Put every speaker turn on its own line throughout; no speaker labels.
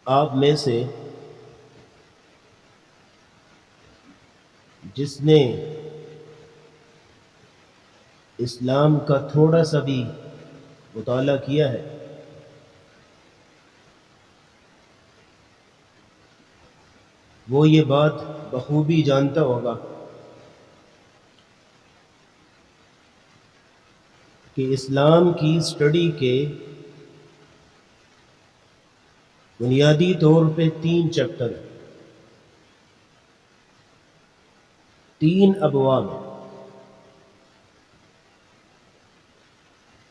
آپ میں سے جس نے اسلام کا تھوڑا سا بھی مطالعہ کیا ہے وہ یہ بات بخوبی جانتا ہوگا کہ اسلام کی اسٹڈی کے بنیادی طور پہ 3 چیپٹر ہیں، 3 ابواب ہیں۔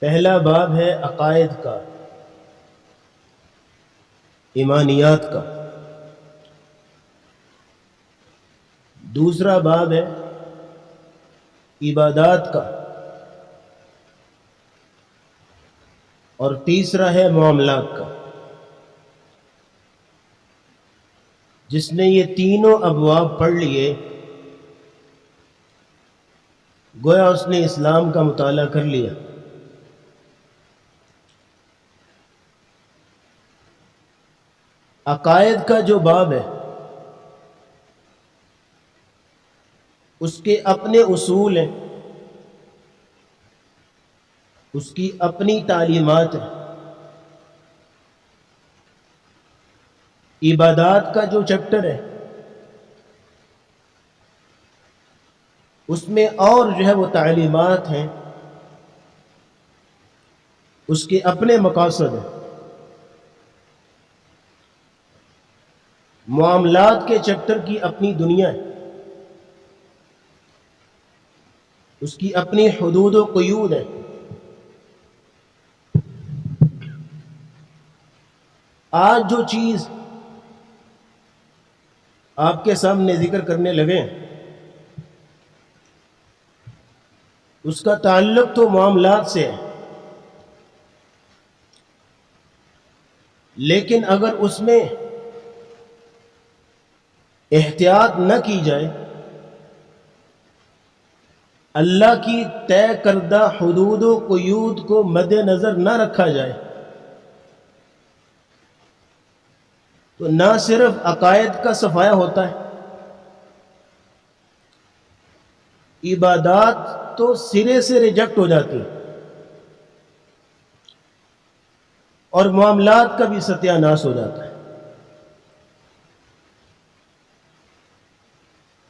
پہلا باب ہے عقائد کا، ایمانیات کا۔ دوسرا باب ہے عبادات کا، اور تیسرا ہے معاملات کا۔ جس نے یہ تینوں ابواب پڑھ لیے گویا اس نے اسلام کا مطالعہ کر لیا۔ عقائد کا جو باب ہے اس کے اپنے اصول ہیں، اس کی اپنی تعلیمات ہیں۔ عبادات کا جو چیپٹر ہے اس میں اور جو ہے وہ تعلیمات ہیں، اس کے اپنے مقاصد ہیں۔ معاملات کے چیپٹر کی اپنی دنیا ہے، اس کی اپنی حدود و قیود ہے۔ آج جو چیز آپ کے سامنے ذکر کرنے لگے اس کا تعلق تو معاملات سے ہے، لیکن اگر اس میں احتیاط نہ کی جائے، اللہ کی طے کردہ حدود و قیود کو مد نظر نہ رکھا جائے تو نہ صرف عقائد کا صفایا ہوتا ہے، عبادات تو سرے سے ریجیکٹ ہو جاتی ہیں، اور معاملات کا بھی ستیہ ناش ہو جاتا ہے۔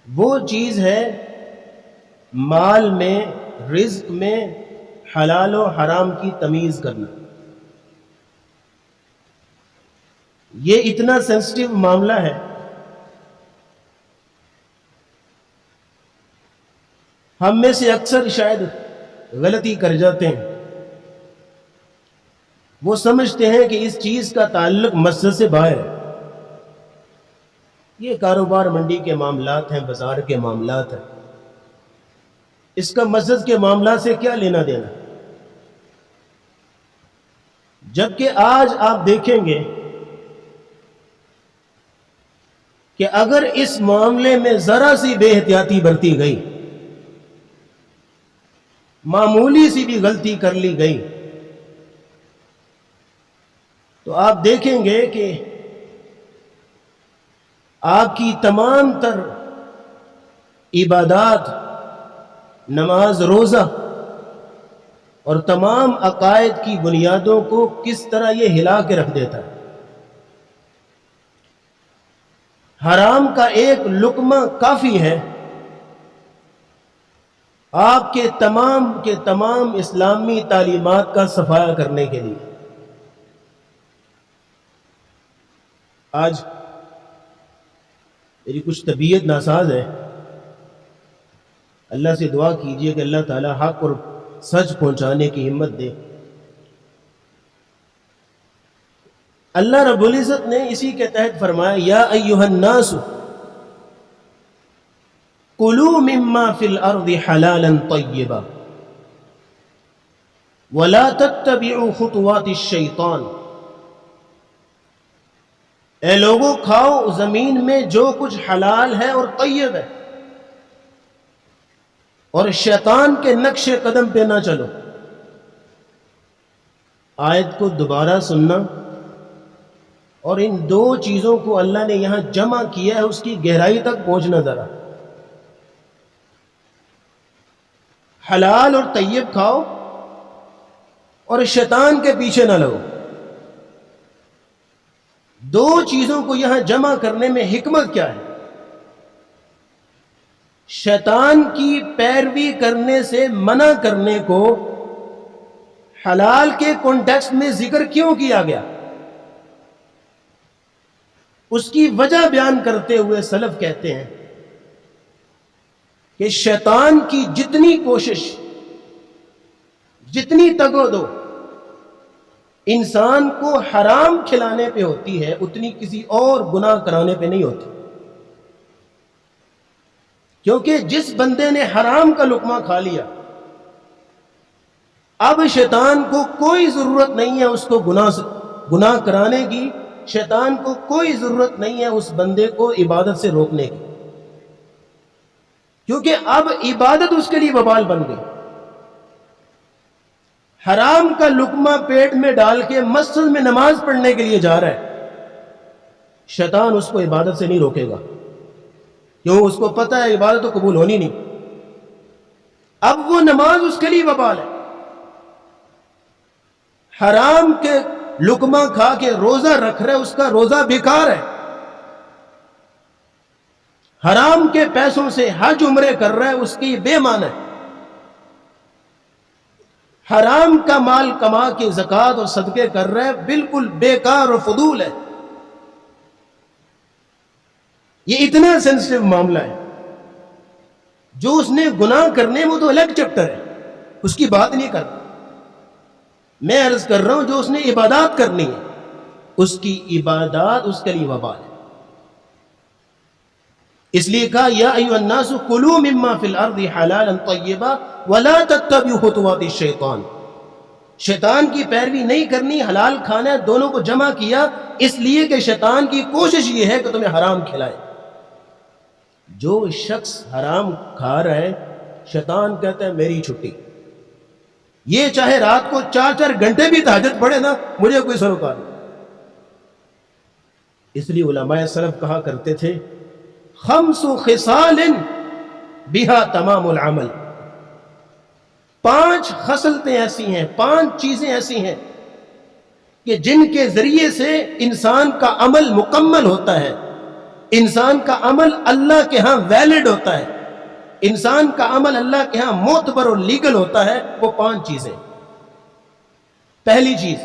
وہ چیز ہے مال میں، رزق میں حلال و حرام کی تمیز کرنا۔ یہ اتنا سینسٹیو معاملہ ہے، ہم میں سے اکثر شاید غلطی کر جاتے ہیں، وہ سمجھتے ہیں کہ اس چیز کا تعلق مسجد سے باہر ہے، یہ کاروبار منڈی کے معاملات ہیں، بازار کے معاملات ہیں، اس کا مسجد کے معاملات سے کیا لینا دینا۔ جبکہ آج آپ دیکھیں گے کہ اگر اس معاملے میں ذرا سی بے احتیاطی برتی گئی، معمولی سی بھی غلطی کر لی گئی، تو آپ دیکھیں گے کہ آپ کی تمام تر عبادات، نماز، روزہ اور تمام عقائد کی بنیادوں کو کس طرح یہ ہلا کے رکھ دیتا ہے۔ حرام کا ایک لقمہ کافی ہے آپ کے تمام اسلامی تعلیمات کا صفایا کرنے کے لیے۔ آج میری کچھ طبیعت ناساز ہے، اللہ سے دعا کیجئے کہ اللہ تعالی حق اور سچ پہنچانے کی ہمت دے۔ اللہ رب العزت نے اسی کے تحت فرمایا، یا ایھا الناس کلوا مما فی الارض حلالا طیبا ولا تتبعوا خطوات الشیطان۔ اے لوگوں، کھاؤ زمین میں جو کچھ حلال ہے اور طیب ہے، اور شیطان کے نقش قدم پہ نہ چلو۔ آیت کو دوبارہ سننا اور ان دو چیزوں کو اللہ نے یہاں جمع کیا ہے، اس کی گہرائی تک پہنچنا ذرا۔ حلال اور طیب کھاؤ اور شیطان کے پیچھے نہ لگو۔ دو چیزوں کو یہاں جمع کرنے میں حکمت کیا ہے؟ شیطان کی پیروی کرنے سے منع کرنے کو حلال کے کانٹیکسٹ میں ذکر کیوں کیا گیا؟ اس کی وجہ بیان کرتے ہوئے سلف کہتے ہیں کہ شیطان کی جتنی کوشش، جتنی تگ و دو انسان کو حرام کھلانے پہ ہوتی ہے، اتنی کسی اور گناہ کرانے پہ نہیں ہوتی۔ کیونکہ جس بندے نے حرام کا لقمہ کھا لیا، اب شیطان کو کوئی ضرورت نہیں ہے اس کو گناہ کرانے کی، شیطان کو کوئی ضرورت نہیں ہے اس بندے کو عبادت سے روکنے کی، کیونکہ اب عبادت اس کے لیے وبال بن گئی۔ حرام کا لقمہ پیٹ میں ڈال کے مسجد میں نماز پڑھنے کے لیے جا رہا ہے، شیطان اس کو عبادت سے نہیں روکے گا، کیوں؟ اس کو پتہ ہے عبادت تو قبول ہونی نہیں۔ اب وہ نماز اس کے لیے وبال ہے۔ حرام کے لقمہ کھا کے روزہ رکھ رہا ہے، اس کا روزہ بیکار ہے۔ حرام کے پیسوں سے حج عمرے کر رہا ہے، اس کی بے معنی ہے۔ حرام کا مال کما کے زکوٰۃ اور صدقے کر رہا ہے، بالکل بیکار اور فضول ہے۔ یہ اتنا سینسٹیو معاملہ ہے۔ جو اس نے گناہ کرنے وہ تو الگ چیپٹر ہے، اس کی بات نہیں کرتا۔ میں عرض کر رہا ہوں جو اس نے عبادات کرنی ہے، اس کی عبادات اس کے لیے وبال ہے۔ اس لیے کہا یا ایھا الناس کلوا مما فی الارض حلالا طیبا ولا تتبعوا خطوات الشیطان۔ شیطان کی پیروی نہیں کرنی، حلال کھانا ہے، دونوں کو جمع کیا اس لیے کہ شیطان کی کوشش یہ ہے کہ تمہیں حرام کھلائے۔ جو شخص حرام کھا رہا ہے، شیطان کہتا ہے میری چھٹی، یہ چاہے رات کو 4 گھنٹے بھی تہجد پڑھے نا، مجھے کوئی سروکار نہیں۔ اس لیے علماء سلف کہا کرتے تھے 5 خصال بها تمام العمل، 5 خصلتیں ایسی ہیں، 5 چیزیں ایسی ہیں کہ جن کے ذریعے سے انسان کا عمل مکمل ہوتا ہے، انسان کا عمل اللہ کے ہاں ویلڈ ہوتا ہے، انسان کا عمل اللہ کے ہاں معتبر اور لیگل ہوتا ہے۔ وہ 5 چیزیں۔ پہلی چیز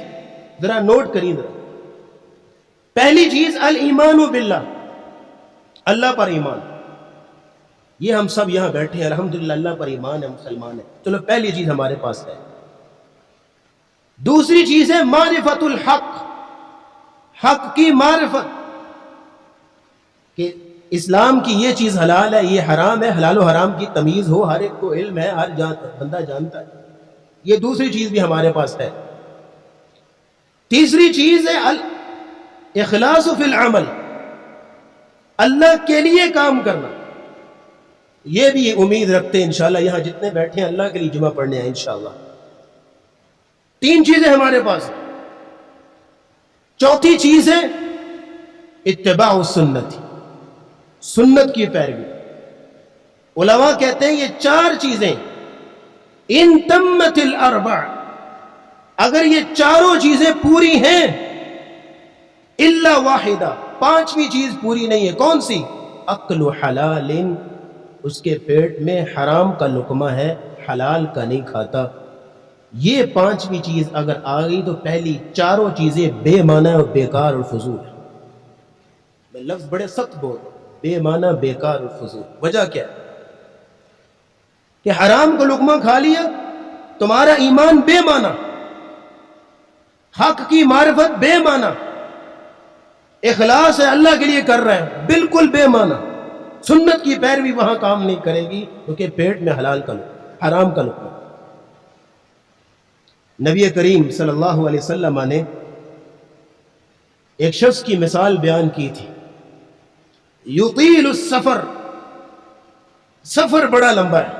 ذرا نوٹ کریے ذرا، پہلی چیز الایمان باللہ، اللہ پر ایمان۔ یہ ہم سب یہاں بیٹھے ہیں الحمدللہ اللہ پر ایمان ہے، مسلمان ہیں، چلو پہلی چیز ہمارے پاس ہے۔ دوسری چیز ہے معرفت الحق، حق کی معرفت، کہ اسلام کی یہ چیز حلال ہے، یہ حرام ہے، حلال و حرام کی تمیز ہو، ہر ایک کو علم ہے، ہر بندہ جانتا ہے۔ یہ دوسری چیز بھی ہمارے پاس ہے۔ تیسری چیز ہے الاخلاص فی العمل، اللہ کے لیے کام کرنا۔ یہ بھی امید رکھتے ہیں انشاءاللہ یہاں جتنے بیٹھے ہیں اللہ کے لیے جمعہ پڑھنے ہیں انشاءاللہ۔ 3 چیزیں ہمارے پاس ہیں۔ چوتھی چیز ہے اتباع السنت، سنت کی پیروی۔ علماء کہتے ہیں یہ 4 چیزیں ان تمت الاربع، اگر یہ چاروں چیزیں پوری ہیں، الا واحدہ، 5ویں چیز پوری نہیں ہے۔ کون سی؟ اکل حلال، اس کے پیٹ میں حرام کا لقمہ ہے، حلال کا نہیں کھاتا۔ یہ 5ویں چیز اگر آ گئی تو پہلی چاروں چیزیں بے معنی اور بیکار اور فضول ہے۔ میں لفظ بڑے سخت بول رہا ہوں، بے معنی، بیکار اور فضول۔ وجہ کیا ہے؟ کہ حرام کو لقمہ کھا لیا، تمہارا ایمان بے معنی، حق کی معرفت بے معنی، اخلاص ہے اللہ کے لیے کر رہا ہے بالکل بے معنی، سنت کی پیروی وہاں کام نہیں کرے گی، کیونکہ پیٹ میں حرام کا لقمہ۔ نبی کریم صلی اللہ علیہ وسلم نے ایک شخص کی مثال بیان کی تھی، یطیل السفر، سفر بڑا لمبا ہے،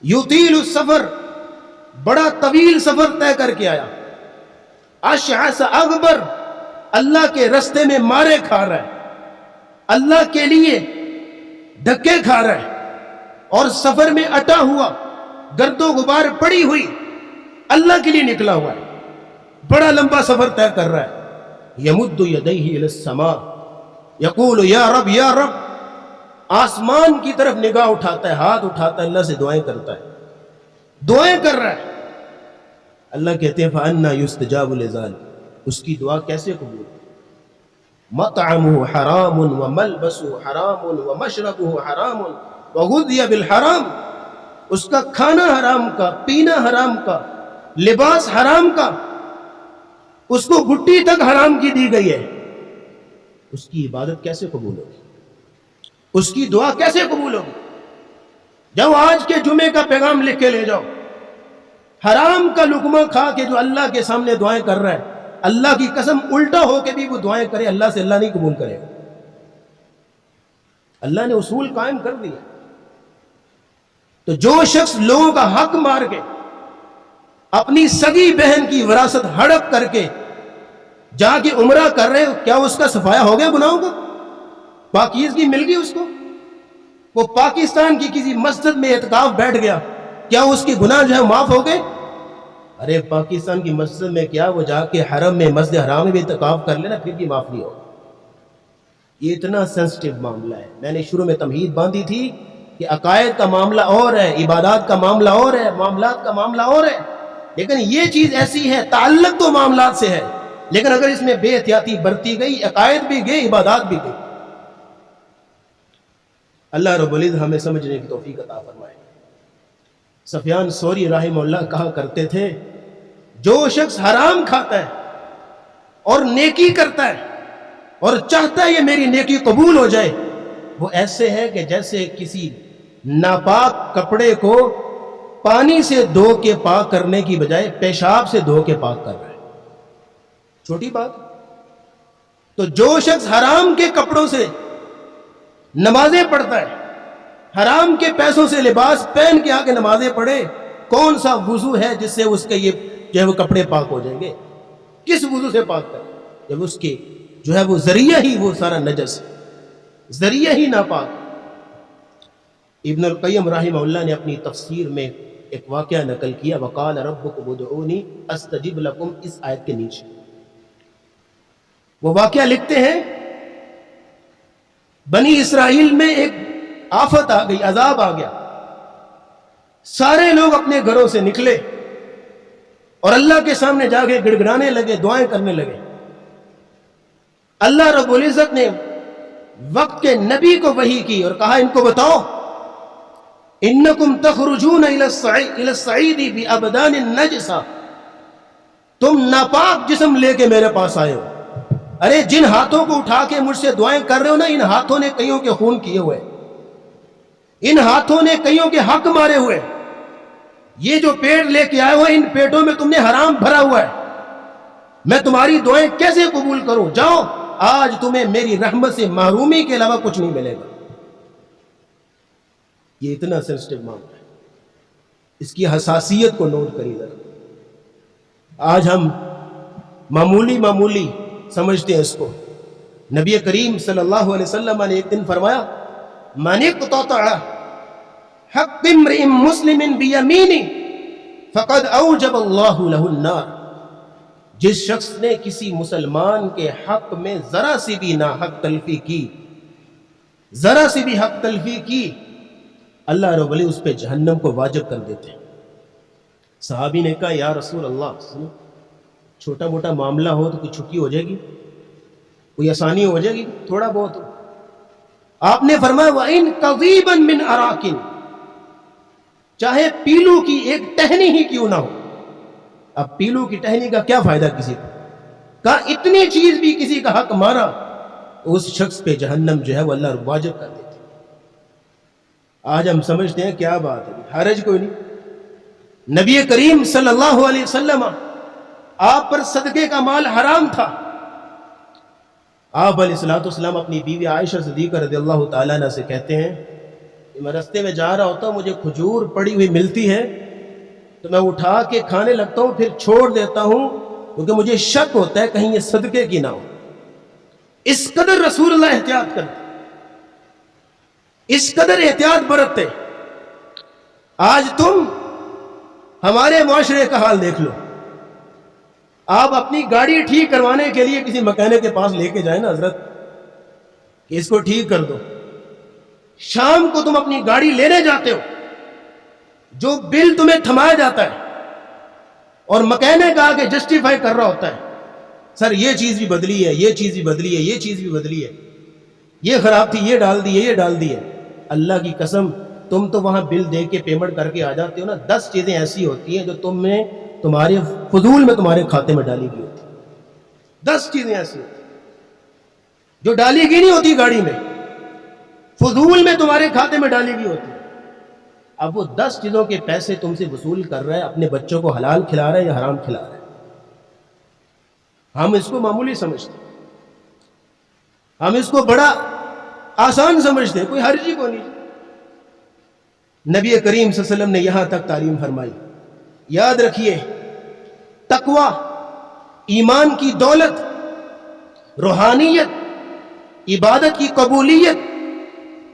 یطیل السفر، بڑا طویل سفر طے کر کے آیا، اشعث اغبر، اللہ کے رستے میں مارے کھا رہا ہے، اللہ کے لیے دھکے کھا رہا ہے، اور سفر میں اٹا ہوا، گرد و غبار پڑی ہوئی، اللہ کے لیے نکلا ہوا ہے، بڑا لمبا سفر طے کر رہا ہے، یمد یدیہ الی السماء یقول یا رب یا رب، آسمان کی طرف نگاہ اٹھاتا ہے، ہاتھ اٹھاتا ہے، اللہ سے دعائیں کرتا ہے، دعائیں کر رہا ہے۔ اللہ کہتے ہیں فَأَنَّا يُسْتَجَابُ لِذَلِكَ، اس کی دعا کیسے قبول؟ مطعمہ حرام وملبسہ حرام ومشربہ حرام وغذی بالحرام، اس کا کھانا حرام کا، پینا حرام کا، لباس حرام کا، اس کو گھٹی تک حرام کی دی گئی ہے، اس کی عبادت کیسے قبول ہوگی؟ اس کی دعا کیسے قبول ہوگی؟ جاؤ آج کے جمعے کا پیغام لکھ کے لے جاؤ، حرام کا لقمہ کھا کے جو اللہ کے سامنے دعائیں کر رہا ہے، اللہ کی قسم الٹا ہو کے بھی وہ دعائیں کرے، اللہ سے اللہ نہیں قبول کرے گا۔ اللہ نے اصول قائم کر دیا۔ تو جو شخص لوگوں کا حق مار کے، اپنی سگی بہن کی وراثت ہڑپ کر کے جا کے عمرہ کر رہے، کیا اس کا صفایا ہو گیا گناہوں کا؟ پاکیزگی مل گئی اس کو؟ وہ پاکستان کی کسی مسجد میں اعتکاف بیٹھ گیا، کیا اس کی گناہ جو ہے معاف ہو گئے؟ ارے پاکستان کی مسجد میں کیا، وہ جا کے حرم میں، مسجد حرام میں بھی اعتکاف کر لینا، پھر بھی معاف نہیں ہوگا۔ یہ اتنا سینسٹیو معاملہ ہے۔ میں نے شروع میں تمہید باندھی تھی کہ عقائد کا معاملہ اور ہے، عبادات کا معاملہ اور ہے، معاملات کا معاملہ اور ہے، لیکن یہ چیز ایسی ہے، تعلق تو معاملات سے ہے، لیکن اگر اس میں بے احتیاطی برتی گئی، عقائد بھی گئی، عبادات بھی گئی۔ اللہ رب العزت ہمیں سمجھنے کی توفیق عطا فرمائے۔ سفیان ثوری رحمہ اللہ کہا کرتے تھے، جو شخص حرام کھاتا ہے اور نیکی کرتا ہے اور چاہتا ہے یہ میری نیکی قبول ہو جائے، وہ ایسے ہے کہ جیسے کسی ناپاک کپڑے کو پانی سے دھو کے پاک کرنے کی بجائے پیشاب سے دھو کے پاک کر رہا ہے۔ چھوٹی بات۔ تو جو شخص حرام کے کپڑوں سے نمازیں پڑھتا ہے، حرام کے پیسوں سے لباس پہن کے آگے نمازیں پڑھے، کون سا وضو ہے جس سے اس کے یہ جو ہے وہ کپڑے پاک ہو جائیں گے؟ کس وضو سے پاک کرے جب اس کے جو ہے وہ ذریعہ ہی وہ سارا نجس، ذریعہ ہی ناپاک۔ ابن القیم رحمہ اللہ نے اپنی تفسیر میں ایک واقعہ نقل کیا، وقال ربکم ادعونی استجب لکم، اس آیت کے نیچے وہ واقعہ لکھتے ہیں، بنی اسرائیل میں ایک آفت آ گئی، عذاب آ گیا، سارے لوگ اپنے گھروں سے نکلے اور اللہ کے سامنے جا کے گڑگڑانے لگے، دعائیں کرنے لگے۔ اللہ رب العزت نے وقت کے نبی کو وحی کی اور کہا ان کو بتاؤ، انکم تخرجون الی الصعید بابدان نجسا، تم ناپاک جسم لے کے میرے پاس آئے ہو۔ ارے جن ہاتھوں کو اٹھا کے مجھ سے دعائیں کر رہے ہو نا، ان ہاتھوں نے کئیوں کے خون کیے ہوئے، ان ہاتھوں نے کئیوں کے حق مارے ہوئے، یہ جو پیٹ لے کے آئے ہو ان پیٹوں میں تم نے حرام بھرا ہوا ہے، میں تمہاری دعائیں کیسے قبول کروں؟ جاؤ، آج تمہیں میری رحمت سے محرومی کے علاوہ کچھ نہیں ملے گا۔ یہ اتنا سینسٹیو معاملہ ہے، اس کی حساسیت کو نوٹ کریے ذرا۔ آج ہم معمولی سمجھتے ہیں اس کو۔ نبی کریم صلی اللہ علیہ وسلم نے ایک دن فرمایا، من اقتطع حق امرئ مسلم بیمینہ فقد اوجب اللہ لہ النار، جس شخص نے کسی مسلمان کے حق میں ذرا سی بھی ناحق تلفی کی، ذرا سی بھی حق تلفی کی، اللہ رب العزت اس پہ جہنم کو واجب کر دیتے ہیں۔ صحابی نے کہا یا رسول اللہ، چھوٹا موٹا معاملہ ہو تو کوئی چھٹی ہو جائے گی، کوئی آسانی ہو جائے گی، تھوڑا بہت ہو۔ آپ نے فرمایا وَإِن قَضِيبًا مِّنْ أَرَاكٍ، چاہے پیلو کی ایک ٹہنی ہی کیوں نہ ہو۔ اب پیلو کی ٹہنی کا کیا فائدہ کسی کو؟ کہا اتنی چیز بھی کسی کا حق مارا، اس شخص پہ جہنم جو ہے وہ اللہ واجب کر دیتے۔ آج ہم سمجھتے ہیں کیا بات ہے، حرج کوئی نہیں۔ نبی کریم صلی اللہ علیہ وسلم، آپ پر صدقے کا مال حرام تھا۔ آپ علیہ السلام اپنی بیوی عائشہ صدیقہ رضی اللہ تعالیٰ عنہ سے کہتے ہیں کہ میں رستے میں جا رہا ہوتا ہوں، مجھے کھجور پڑی ہوئی ملتی ہے تو میں اٹھا کے کھانے لگتا ہوں، پھر چھوڑ دیتا ہوں، کیونکہ مجھے شک ہوتا ہے کہیں یہ صدقے کی نہ ہو۔ اس قدر رسول اللہ احتیاط کرتے، اس قدر احتیاط برتتے. آج تم ہمارے معاشرے کا حال دیکھ لو. آپ اپنی گاڑی ٹھیک کروانے کے لیے کسی مکینک کے پاس لے کے جائیں نا حضرت کہ اس کو ٹھیک کر دو. شام کو تم اپنی گاڑی لینے جاتے ہو، جو بل تمہیں تھمایا جاتا ہے اور مکینک آ کے جسٹیفائی کر رہا ہوتا ہے، سر یہ چیز بھی بدلی ہے، یہ چیز بھی بدلی ہے، یہ چیز بھی بدلی ہے، یہ خراب تھی، یہ ڈال دی ہے، یہ ڈال دی ہے. اللہ کی قسم تم تو وہاں بل دے کے پیمنٹ کر کے آ جاتے ہو نا. 10 چیزیں ایسی ہوتی ہیں جو تمہارے فضول میں تمہارے کھاتے میں ڈالی گئی ہوتی. 10 چیزیں ایسی ہوتی جو ڈالی گئی نہیں ہوتی گاڑی میں، فضول میں تمہارے کھاتے میں ڈالی گئی ہوتی. اب وہ 10 چیزوں کے پیسے تم سے وصول کر رہا ہے، اپنے بچوں کو حلال کھلا رہا ہے یا حرام کھلا رہا ہے. ہم اس کو معمولی سمجھتے، ہم اس کو بڑا آسان سمجھتے، کوئی حرج ہی کو نہیں. نبی کریم صلی اللہ علیہ وسلم نے یہاں تک تعلیم فرمائی. یاد رکھیے، تقوی، ایمان کی دولت، روحانیت، عبادت کی قبولیت،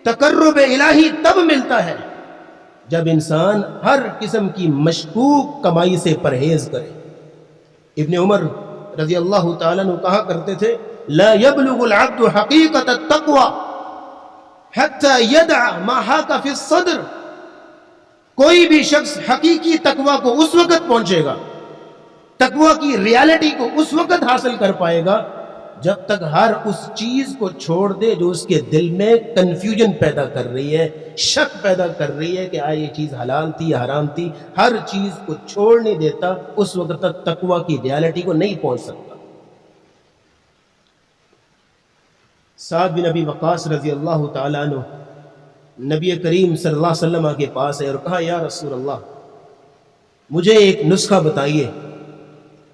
تقرب الہی تب ملتا ہے جب انسان ہر قسم کی مشکوک کمائی سے پرہیز کرے. ابن عمر رضی اللہ تعالیٰ عنہ کہا کرتے تھے، لا يبلغ العبد حقیقت التقوی حتی یدع ما حاک فی الصدر. کوئی بھی شخص حقیقی تقوی کو اس وقت پہنچے گا، تقوی کی ریالٹی کو اس وقت حاصل کر پائے گا جب تک ہر اس چیز کو چھوڑ دے جو اس کے دل میں کنفیوژن پیدا کر رہی ہے، شک پیدا کر رہی ہے کہ یہ چیز حلال تھی یا حرام تھی. ہر چیز کو چھوڑ نہیں دیتا، اس وقت تک تقوی کی ریالٹی کو نہیں پہنچ سکتا. سعد بن ابی وقاص رضی اللہ تعالیٰ عنہ نبی کریم صلی اللہ علیہ وسلم کے پاس ہے اور کہا، یا رسول اللہ مجھے ایک نسخہ بتائیے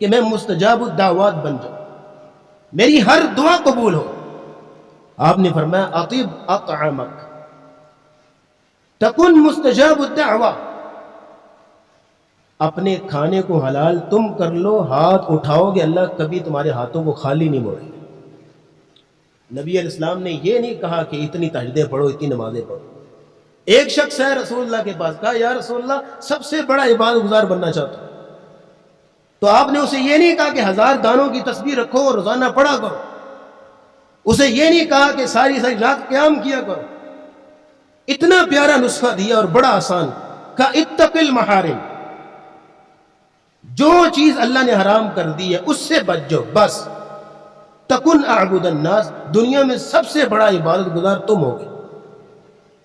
کہ میں مستجاب الدعوات بن جاؤں، میری ہر دعا قبول ہو. آپ نے فرمایا، اطیب اطعمک تکن مستجاب الدعوہ. اپنے کھانے کو حلال تم کر لو، ہاتھ اٹھاؤ گے اللہ کبھی تمہارے ہاتھوں کو خالی نہیں موڑے. نبی علیہ السلام نے یہ نہیں کہا کہ اتنی تہجدیں پڑھو، اتنی نمازیں پڑھو. ایک شخص ہے رسول اللہ کے پاس، کہا یا رسول اللہ سب سے بڑا عبادت گزار بننا چاہتا ہوں. تو آپ نے اسے یہ نہیں کہا کہ 1000 گانوں کی تسبیح رکھو اور روزانہ پڑھا کرو. اسے یہ نہیں کہا کہ ساری رات قیام کیا کرو. اتنا پیارا نسخہ دیا اور بڑا آسان، کہا اتق المحارم. جو چیز اللہ نے حرام کر دی ہے اس سے بچ جاؤ، بس. تکن اعبد الناس، دنیا میں سب سے بڑا عبادت گزار تم ہوگے.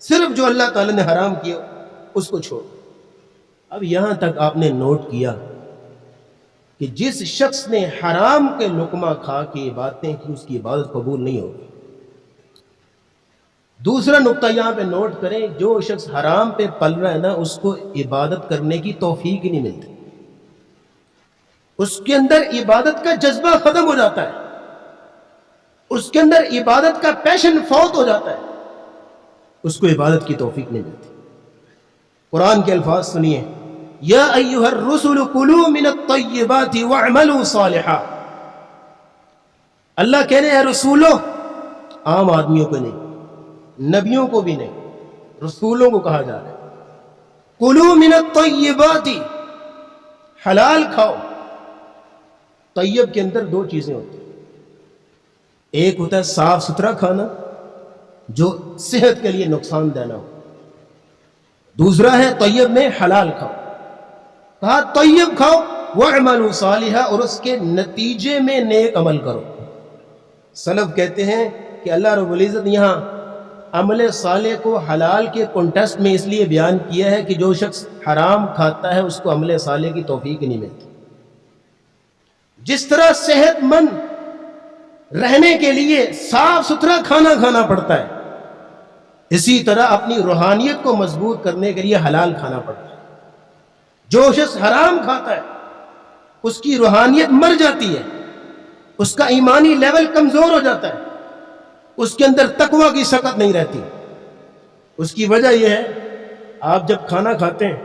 صرف جو اللہ تعالی نے حرام کیا اس کو چھوڑ. اب یہاں تک آپ نے نوٹ کیا کہ جس شخص نے حرام کے لقمہ کھا کے باتیں کی اس کی عبادت قبول نہیں ہوگی. دوسرا نقطہ یہاں پہ نوٹ کریں، جو شخص حرام پہ پل رہا ہے نا اس کو عبادت کرنے کی توفیق ہی نہیں ملتی. اس کے اندر عبادت کا جذبہ ختم ہو جاتا ہے، اس کے اندر عبادت کا پیشن فوت ہو جاتا ہے، اس کو عبادت کی توفیق نہیں ملتی. قرآن کے الفاظ سنیے، یا ایھا الرسل کلوا من الطیبات واعملوا صالحا. اللہ کہنے ہیں رسولوں، عام آدمیوں کو نہیں، نبیوں کو بھی نہیں، رسولوں کو کہا جا رہا ہے کلوا من الطیبات، حلال کھاؤ. طیب کے اندر 2 چیزیں ہوتی ہیں، ایک ہوتا ہے صاف ستھرا کھانا جو صحت کے لیے نقصان دہ نہ ہو، دوسرا ہے طیب میں حلال کھاؤ. کہا طیب کھاؤ وَاعْمَلُوا صَالِحًا، اور اس کے نتیجے میں نیک عمل کرو. سلف کہتے ہیں کہ اللہ رب العزت یہاں عمل صالح کو حلال کے کانٹیکسٹ میں اس لیے بیان کیا ہے کہ جو شخص حرام کھاتا ہے اس کو عمل صالح کی توفیق نہیں ملتی. جس طرح صحت مند رہنے کے لیے صاف ستھرا کھانا کھانا پڑتا ہے، اسی طرح اپنی روحانیت کو مضبوط کرنے کے لیے حلال کھانا پڑتا ہے. جو شخص حرام کھاتا ہے اس کی روحانیت مر جاتی ہے، اس کا ایمانی لیول کمزور ہو جاتا ہے، اس کے اندر تقوی کی سکت نہیں رہتی. اس کی وجہ یہ ہے، آپ جب کھانا کھاتے ہیں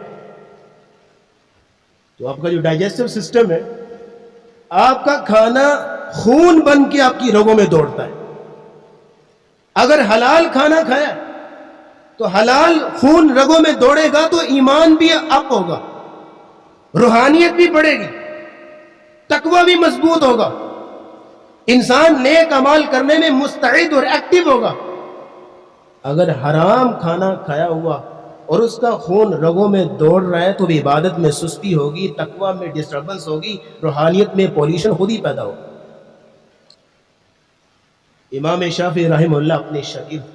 تو آپ کا جو ڈائجسٹو سسٹم ہے، آپ کا کھانا خون بن کے آپ کی رگوں میں دوڑتا ہے. اگر حلال کھانا کھایا تو حلال خون رگوں میں دوڑے گا تو ایمان بھی اپ ہوگا، روحانیت بھی بڑھے گی، تقوی بھی مضبوط ہوگا، انسان نیک اعمال کرنے میں مستعد اور ایکٹیو ہوگا۔ اگر حرام کھانا کھایا ہوا اور اس کا خون رگوں میں دوڑ رہا ہے تو بھی عبادت میں سستی ہوگی، تقوی میں ڈسٹربنس ہوگی، روحانیت میں پولیوشن خود ہی پیدا ہوگا۔ امام شافعی رحمہ اللہ اپنے شاگرد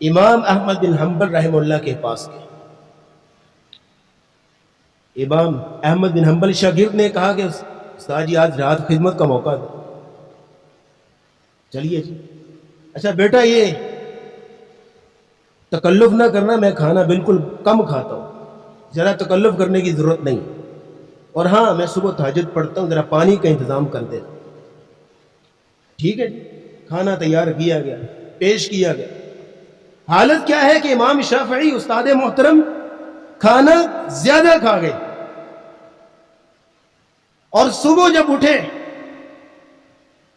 امام احمد بن حنبل رحمہ اللہ کے پاس گئے۔ امام احمد بن حنبل شاگرد نے کہا کہ استاد جی آج رات خدمت کا موقع دو۔ چلیے جی، اچھا بیٹا یہ تکلف نہ کرنا، میں کھانا بالکل کم کھاتا ہوں، ذرا تکلف کرنے کی ضرورت نہیں، اور ہاں میں صبح تہجد پڑھتا ہوں، ذرا پانی کا انتظام کر دینا۔ ٹھیک ہے جی، کھانا تیار کیا گیا، پیش کیا گیا۔ حالت کیا ہے کہ امام شافعی استاد محترم کھانا زیادہ کھا گئے، اور صبح جب اٹھے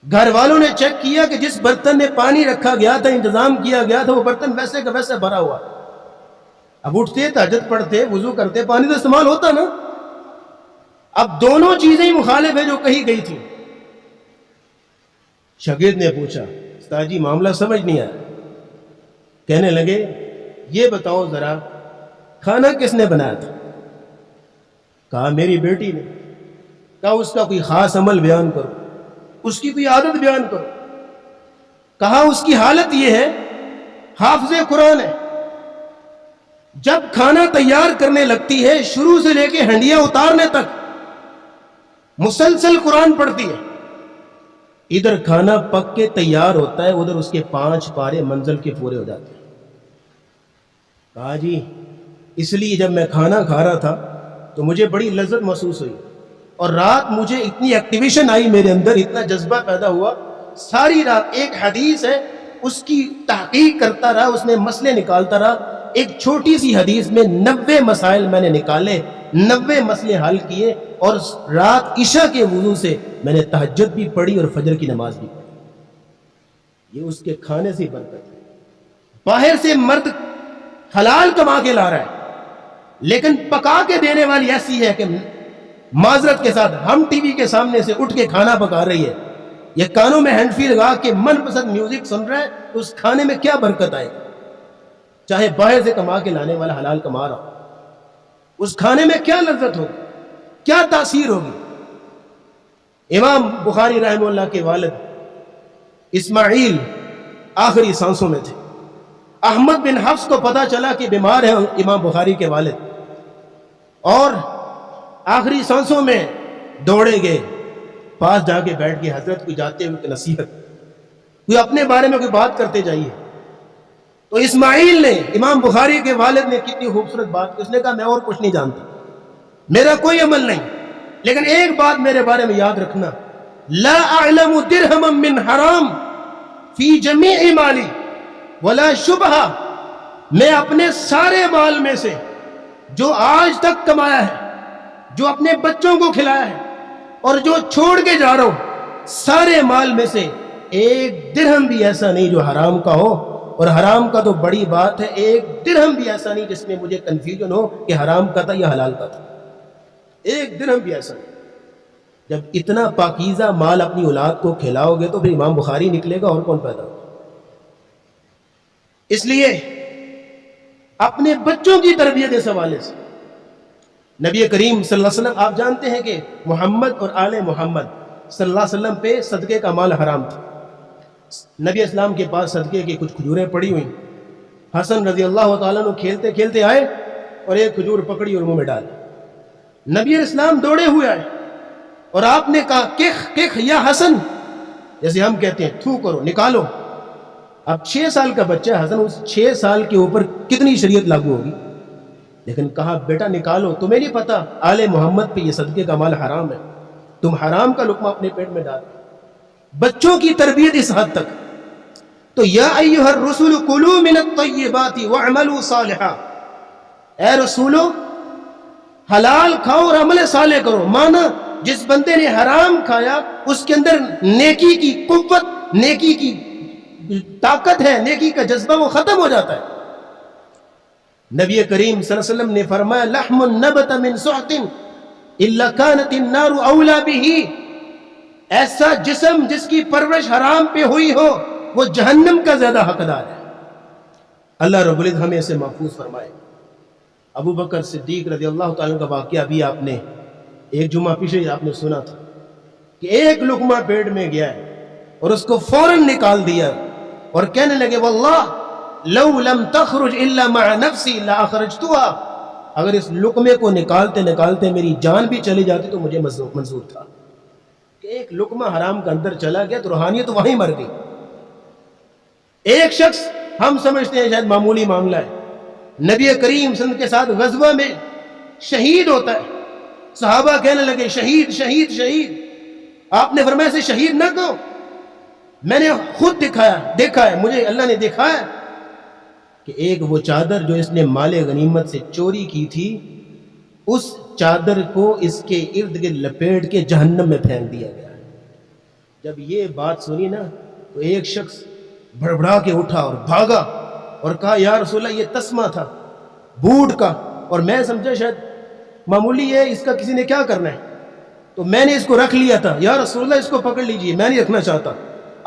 گھر والوں نے چیک کیا کہ جس برتن میں پانی رکھا گیا تھا، انتظام کیا گیا تھا، وہ برتن ویسے کا ویسے بھرا ہوا۔ اب اٹھتے تہجد پڑھتے وضو کرتے، پانی تو استعمال ہوتا نا۔ اب دونوں چیزیں ہی مخالف ہیں جو کہی گئی تھی۔ شاگرد نے پوچھا استاد جی معاملہ سمجھ نہیں آیا۔ کہنے لگے یہ بتاؤ ذرا کھانا کس نے بنایا تھا؟ کہا میری بیٹی نے۔ کہا اس کا کوئی خاص عمل بیان کرو، اس کی کوئی عادت بیان کرو۔ کہا اس کی حالت یہ ہے، حافظ قرآن ہے، جب کھانا تیار کرنے لگتی ہے شروع سے لے کے ہنڈیاں اتارنے تک مسلسل قرآن پڑھتی ہے۔ ادھر کھانا پک کے تیار ہوتا ہے، ادھر اس کے 5 پارے منزل کے پورے ہو جاتے ہیں۔ کہا جی اس لیے جب میں کھانا کھا رہا تھا تو مجھے بڑی لذت محسوس ہوئی، اور رات مجھے اتنی ایکٹیویشن آئی میرے اندر، اتنا جذبہ پیدا ہوا، ساری رات ایک حدیث ہے اس کی تحقیق کرتا رہا، اس میں مسئلے نکالتا رہا۔ ایک چھوٹی سی حدیث میں 90 مسائل میں نے نکالے، 90 مسئلے حل کیے، اور رات عشاء کے وضو سے میں نے تہجد بھی پڑھی اور فجر کی نماز بھی پڑھی۔ یہ اس کے کھانے سے برکت ہے۔ باہر سے مرد حلال کما کے لا رہا ہے، لیکن پکا کے دینے والی ایسی ہے کہ معذرت کے ساتھ ہم ٹی وی کے سامنے سے اٹھ کے کھانا پکا رہی ہے، یہ کانوں میں ہینڈ فری لگا کے من پسند میوزک سن رہا ہے، تو اس کھانے میں کیا برکت آئے گی؟ چاہے باہر سے کما کے لانے والا حلال کما رہا ہو، اس کھانے میں کیا لذت ہوگی، کیا تاثیر ہوگی؟ امام بخاری رحمہ اللہ کے والد اسماعیل آخری سانسوں میں تھے۔ احمد بن حفص کو پتا چلا کہ بیمار ہیں امام بخاری کے والد، اور آخری سانسوں میں دوڑے گئے، پاس جا کے بیٹھ کے حضرت کو جاتے ہوئے نصیحت، کوئی اپنے بارے میں کوئی بات کرتے جائیے۔ تو اسماعیل نے، امام بخاری کے والد نے کتنی خوبصورت بات کی، اس نے کہا میں اور کچھ نہیں جانتا، میرا کوئی عمل نہیں، لیکن ایک بات میرے بارے میں یاد رکھنا، لا اعلم درہما من حرام فی جمیع مالی ولا شبہ، میں اپنے سارے مال میں سے جو آج تک کمایا ہے، جو اپنے بچوں کو کھلایا ہے، اور جو چھوڑ کے جا رہا ہوں، سارے مال میں سے ایک درہم بھی ایسا نہیں جو حرام کا ہو، اور حرام کا تو بڑی بات ہے، ایک درہم بھی ایسا نہیں جس میں مجھے کنفیوژن ہو کہ حرام کا تھا یا حلال کا تھا، ایک درہم بھی ایسا نہیں۔ جب اتنا پاکیزہ مال اپنی اولاد کو کھلاؤ گے تو پھر امام بخاری نکلے گا، اور کون پیدا ہوگا؟ اس لیے اپنے بچوں کی تربیت اس حوالے سے نبی کریم صلی اللہ علیہ وسلم، آپ جانتے ہیں کہ محمد اور آل محمد صلی اللہ علیہ وسلم پہ صدقے کا مال حرام تھا۔ نبی اسلام کے پاس صدقے کی کچھ کھجوریں پڑی ہوئیں، حسن رضی اللہ تعالیٰ عنہ کھیلتے کھیلتے آئے اور ایک کھجور پکڑی اور منہ میں ڈال۔ نبی اسلام دوڑے ہوئے آئے اور آپ نے کہا کخ کخ یا حسن، جیسے ہم کہتے ہیں تھو کرو، نکالو۔ اب 6 سال کا بچہ حسن، اس 6 سال کے اوپر کتنی شریعت لاگو ہوگی، لیکن کہا بیٹا نکالو، تمہیں نہیں پتا آل محمد پہ یہ صدقے کا مال حرام ہے، تم حرام کا لقمہ اپنے پیٹ میں ڈال۔ بچوں کی تربیت اس حد تک۔ تو یا ایھا الرسول کلوا من الطیبات واعملوا صالحا، اے رسولو حلال کھاؤ اور عمل صالح کرو۔ مانا جس بندے نے حرام کھایا اس کے اندر نیکی کی قوت، نیکی کی طاقت ہے، نیکی کا جذبہ وہ ختم ہو جاتا ہے۔ نبی کریم صلی اللہ علیہ وسلم نے فرمایا لحم نبت من سحت الا كانت النار اولا به، ایسا جسم جس کی پرورش حرام پہ ہوئی ہو وہ جہنم کا زیادہ حقدار ہے۔ اللہ رب العزت ہمیں اسے محفوظ فرمائے۔ ابو بکر صدیق رضی اللہ تعالیٰ کا واقعہ بھی آپ نے ایک جمعہ پیچھے آپ نے سنا تھا کہ ایک لقمہ پیٹ میں گیا ہے اور اس کو فوراً نکال دیا اور کہنے لگے واللہ لو لم تخرج الا مع نفسی لا اخرجتها، اگر اس لقمے کو نکالتے نکالتے میری جان بھی چلی جاتی تو مجھے منظور تھا۔ کہ ایک لقمہ حرام کا اندر چلا گیا تو روحانیت وہیں مر گئی۔ ایک شخص ہم سمجھتے ہیں شاید معمولی معاملہ ہے، نبی کریم صلی اللہ علیہ وسلم کے ساتھ غزوہ میں شہید ہوتا ہے، صحابہ کہنے لگے شہید شہید شہید، آپ نے فرمایا سے شہید نہ کہو، میں نے خود دیکھا ہے، مجھے اللہ نے دکھایا کہ ایک وہ چادر جو اس نے مال غنیمت سے چوری کی تھی، اس چادر کو اس کے ارد گرد لپیٹ کے جہنم میں پھینک دیا گیا۔ جب یہ بات سنی نا تو ایک شخص بڑبڑا کے اٹھا اور بھاگا اور کہا یا رسول اللہ یہ تسمہ تھا بوٹ کا، اور میں سمجھا شاید معمولی ہے، اس کا کسی نے کیا کرنا ہے، تو میں نے اس کو رکھ لیا تھا، یا رسول اللہ اس کو پکڑ لیجئے، میں نہیں رکھنا چاہتا۔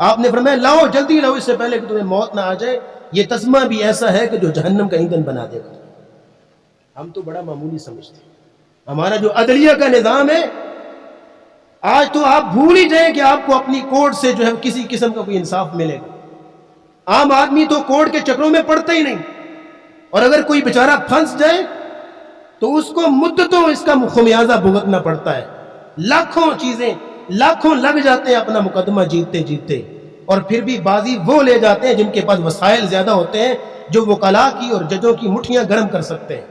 آپ نے فرمایا لاؤ جلدی لاؤ اس سے پہلے کہ تمہیں موت نہ آ جائے، یہ تسمہ بھی ایسا ہے کہ جو جہنم کا ایندھن بنا دے گا۔ ہم تو بڑا معمولی سمجھتے ہیں، ہمارا جو عدلیہ کا نظام ہے آج تو آپ بھول ہی جائیں کہ آپ کو اپنی کورٹ سے جو ہے کسی قسم کا کوئی انصاف ملے گا۔ عام آدمی تو کورٹ کے چکروں میں پڑتا ہی نہیں، اور اگر کوئی بیچارہ پھنس جائے تو اس کو مدتوں اس کا خمیازہ بھگتنا پڑتا ہے، لاکھوں لگ جاتے ہیں اپنا مقدمہ جیتتے جیتتے، اور پھر بھی بازی وہ لے جاتے ہیں جن کے پاس وسائل زیادہ ہوتے ہیں، جو وکلاء کی اور ججوں کی مٹھیاں گرم کر سکتے ہیں۔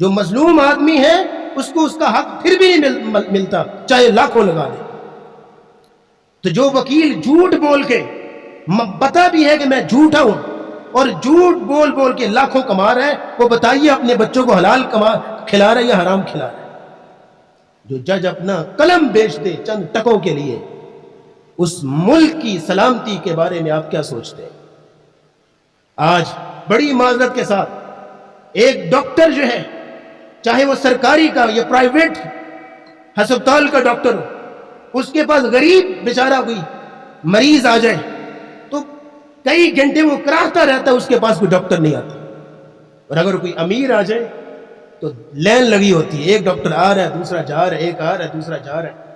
جو مظلوم آدمی ہے اس کو اس کا حق پھر بھی نہیں ملتا چاہے لاکھوں لگا دے۔ تو جو وکیل جھوٹ بول کے پتا بھی ہے کہ میں جھوٹا ہوں اور جھوٹ بول بول کے لاکھوں کما رہا ہے، وہ بتائیے اپنے بچوں کو حلال کھلا رہا ہے یا حرام کھلا رہا ہے؟ جو جج اپنا قلم بیچ دے چند ٹکوں کے لیے، اس ملک کی سلامتی کے بارے میں آپ کیا سوچتے ہیں؟ آج بڑی معذرت کے ساتھ ایک ڈاکٹر جو ہے، چاہے وہ سرکاری کا یا پرائیویٹ ہسپتال کا ڈاکٹر ہو، اس کے پاس غریب بیچارہ کوئی مریض آ جائے تو کئی گھنٹے وہ کراہتا رہتا ہے، اس کے پاس کوئی ڈاکٹر نہیں آتا، اور اگر کوئی امیر آ جائے تو لین لگی ہوتی ہے، ایک ڈاکٹر آ رہا ہے دوسرا جا رہا ہے، ایک آ رہا ہے دوسرا جا رہا ہے،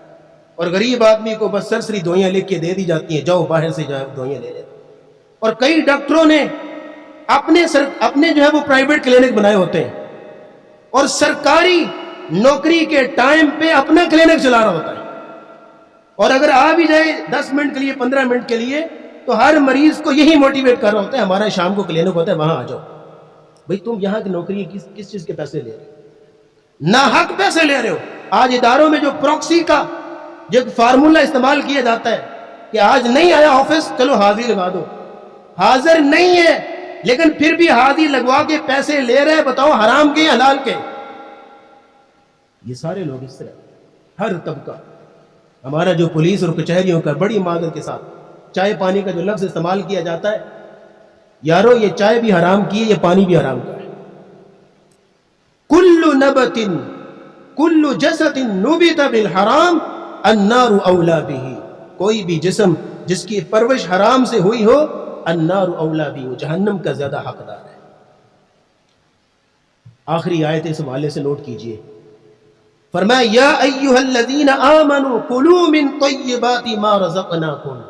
اور غریب آدمی کو بس سرسری دوائیاں لکھ کے دے دی جاتی ہیں، جاؤ باہر سے جاؤ دوائیاں لے لیتے۔ اور کئی ڈاکٹروں نے اپنے جو ہے وہ پرائیویٹ کلینک بنائے ہوتے ہیں، اور سرکاری نوکری کے ٹائم پہ اپنا کلینک چلا رہا ہوتا ہے، اور اگر آ بھی جائے 10 منٹ کے لیے 15 منٹ کے لیے تو ہر مریض کو یہی موٹیویٹ کر رہا ہوتا ہے ہمارا شام کو کلینک ہوتا ہے وہاں آ جاؤ۔ بھئی تم یہاں کی نوکری کس چیز کے پیسے لے رہے ہو؟ ناحق پیسے لے رہے ہو۔ آج اداروں میں جو پروکسی کا جو فارمولہ استعمال کیا جاتا ہے کہ آج نہیں آیا آفس چلو حاضری لگا دو، حاضر نہیں ہے لیکن پھر بھی حاضری لگوا کے پیسے لے رہے ہیں، بتاؤ حرام کے حلال کے؟ یہ سارے لوگ اس طرح، ہر طبقہ۔ ہمارا جو پولیس اور کچہریوں کا بڑی معذرت کے ساتھ چائے پانی کا جو لفظ استعمال کیا جاتا ہے، یارو یہ چائے بھی حرام کی ہے، یہ پانی بھی حرام کا ہے۔ کل نبت کل جسد نبت بالحرام النار اولا به، کوئی بھی جسم جس کی پرورش حرام سے ہوئی ہو النار اولا به، وہ جہنم کا زیادہ حقدار ہے۔ آخری آیت اس حوالے سے نوٹ کیجئے، فرمایا یا ایھا الذین آمنوا کلوا من طیبات ما رزقناکم،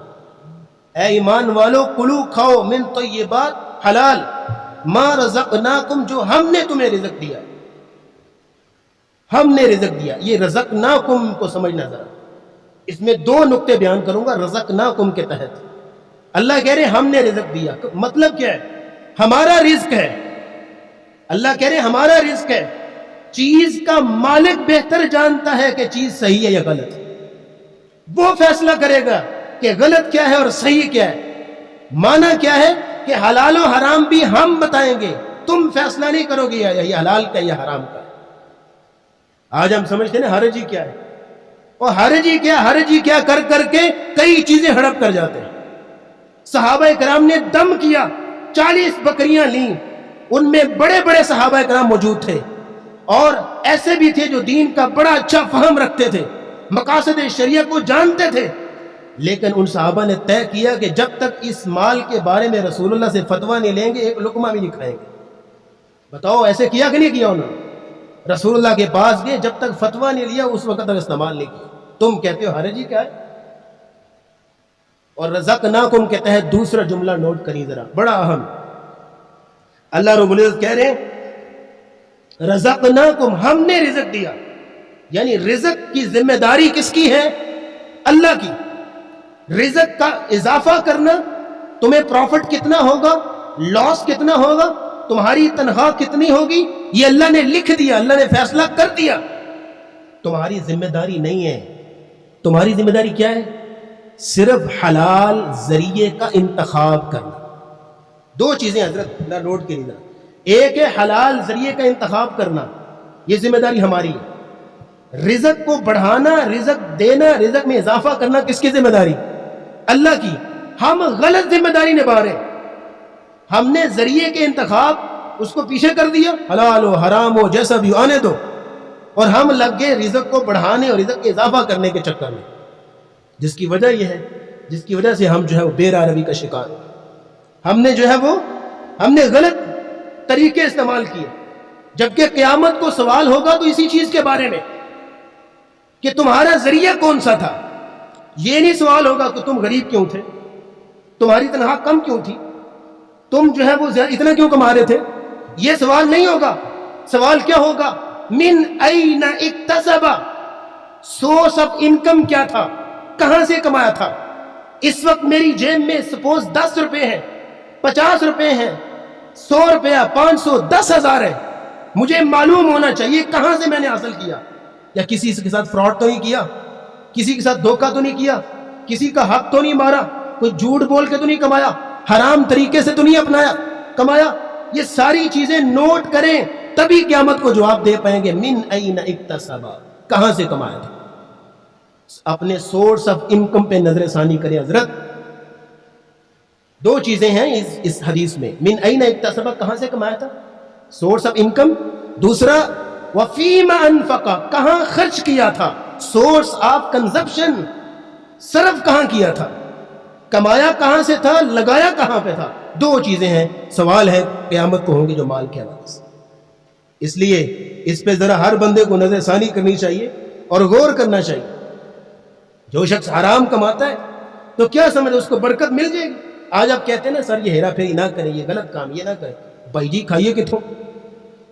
اے ایمان والو کلو کھاؤ من طیبات حلال ما رزقناکم، جو ہم نے تمہیں رزق دیا، ہم نے رزق دیا۔ یہ رزقناکم کو سمجھنا ذرا، اس میں 2 نقطے بیان کروں گا رزقناکم کے تحت۔ اللہ کہہ رہے ہم نے رزق دیا، مطلب کیا ہے؟ ہمارا رزق ہے۔ اللہ کہہ رہے ہمارا رزق ہے، چیز کا مالک بہتر جانتا ہے کہ چیز صحیح ہے یا غلط، وہ فیصلہ کرے گا کہ غلط کیا ہے اور صحیح کیا ہے۔ معنی کیا ہے کہ حلال و حرام بھی ہم بتائیں گے، تم فیصلہ نہیں کرو گے یہ حلال کا یا حرام کا۔ آج ہم سمجھتے ہیں حرج ہی کیا ہے، اور حرج ہی کیا کر کر کے کئی چیزیں ہڑپ کر جاتے ہیں۔ صحابہ کرام نے دم کیا، 40 بکریاں لیں، ان میں بڑے بڑے صحابہ کرام موجود تھے اور ایسے بھی تھے جو دین کا بڑا اچھا فہم رکھتے تھے، مقاصد شریعت کو جانتے تھے، لیکن ان صحابہ نے طے کیا کہ جب تک اس مال کے بارے میں رسول اللہ سے فتویٰ نہیں لیں گے ایک لقمہ بھی نہیں کھائیں گے۔ بتاؤ ایسے کیا کہ نہیں کیا انہوں نے؟ رسول اللہ کے پاس گئے، جب تک فتویٰ نہیں لیا اس وقت تک استعمال نہیں کیا۔ تم کہتے ہو حرج ہی کیا ہے؟ اور رزقناکم کے تحت دوسرا جملہ نوٹ کری ذرا، بڑا اہم۔ اللہ رب العزت کہہ رہے ہیں رزقناکم، ہم نے رزق دیا، یعنی رزق کی ذمہ داری کس کی ہے؟ اللہ کی۔ رزق کا اضافہ کرنا، تمہیں پروفٹ کتنا ہوگا، لاس کتنا ہوگا، تمہاری تنخواہ کتنی ہوگی، یہ اللہ نے لکھ دیا، اللہ نے فیصلہ کر دیا، تمہاری ذمہ داری نہیں ہے۔ تمہاری ذمہ داری کیا ہے؟ صرف حلال ذریعے کا انتخاب کرنا۔ دو چیزیں حضرت نہ نوٹ کے لیے، ایک ہے حلال ذریعے کا انتخاب کرنا، یہ ذمہ داری ہماری ہے۔ رزق کو بڑھانا، رزق دینا، رزق میں اضافہ کرنا کس کی ذمہ داری؟ اللہ کی۔ ہم غلط ذمہ داری نبھا رہے ہیں، ہم نے ذریعے کے انتخاب اس کو پیچھے کر دیا، حلال ہو حرام ہو جیسا بھی آنے دو، اور ہم لگ گئے رزق کو بڑھانے اور رزق کے اضافہ کرنے کے چکر میں، جس کی وجہ یہ ہے، جس کی وجہ سے ہم جو ہے وہ بے راہ روی کا شکار ہیں۔ ہم نے جو ہے وہ ہم نے غلط طریقے استعمال کیے، جبکہ قیامت کو سوال ہوگا تو اسی چیز کے بارے میں کہ تمہارا ذریعہ کون سا تھا۔ یہ نہیں سوال ہوگا کہ تم غریب کیوں تھے، تمہاری تنخواہ کم کیوں تھی، تم جو ہے وہ اتنا کیوں کما رہے تھے، یہ سوال نہیں ہوگا۔ سوال کیا ہوگا؟ من این اکتسب، سورس آف انکم کیا تھا، کہاں سے کمایا تھا۔ اس وقت میری جیب میں سپوز 10 روپے ہیں، 50 روپے ہیں، 100 روپیہ، 500، 10,000 ہے، مجھے معلوم ہونا چاہیے کہاں سے میں نے حاصل کیا۔ یا کسی کے ساتھ فراڈ تو نہیں کیا، کسی کے ساتھ دھوکہ تو نہیں کیا، کسی کا حق تو نہیں مارا، کوئی جھوٹ بول کے تو نہیں کمایا، حرام طریقے سے تو نہیں اپنایا کمایا۔ یہ ساری چیزیں نوٹ کریں تبھی قیامت کو جواب دے پائیں گے۔ من این اکتسب، کہاں سے کمایا تھا۔ اپنے سورس آف انکم پہ نظر ثانی کریں حضرت۔ دو چیزیں ہیں اس حدیث میں، من این اکتسب، کہاں سے کمایا تھا، سورس آف انکم، دوسرا وفیما انفق، کہاں خرچ کیا تھا، سورس آف کنزپشن، صرف کہاں کیا تھا، کمایا کہاں سے تھا، لگایا کہاں پہ تھا۔ دو چیزیں ہیں، سوال ہے قیامت کو ہوں گے جو مال کے حوالے سے۔ اس لیے اس پہ ذرا ہر بندے کو نظر ثانی کرنی چاہیے اور غور کرنا چاہیے۔ جو شخص حرام کماتا ہے تو کیا سمجھے اس کو برکت مل جائے گی۔ آج آپ کہتے ہیں نا سر یہ ہیرا پھیری نہ کریں، یہ غلط کام یہ نہ کریں، بھائی جی کھائیے کتوں،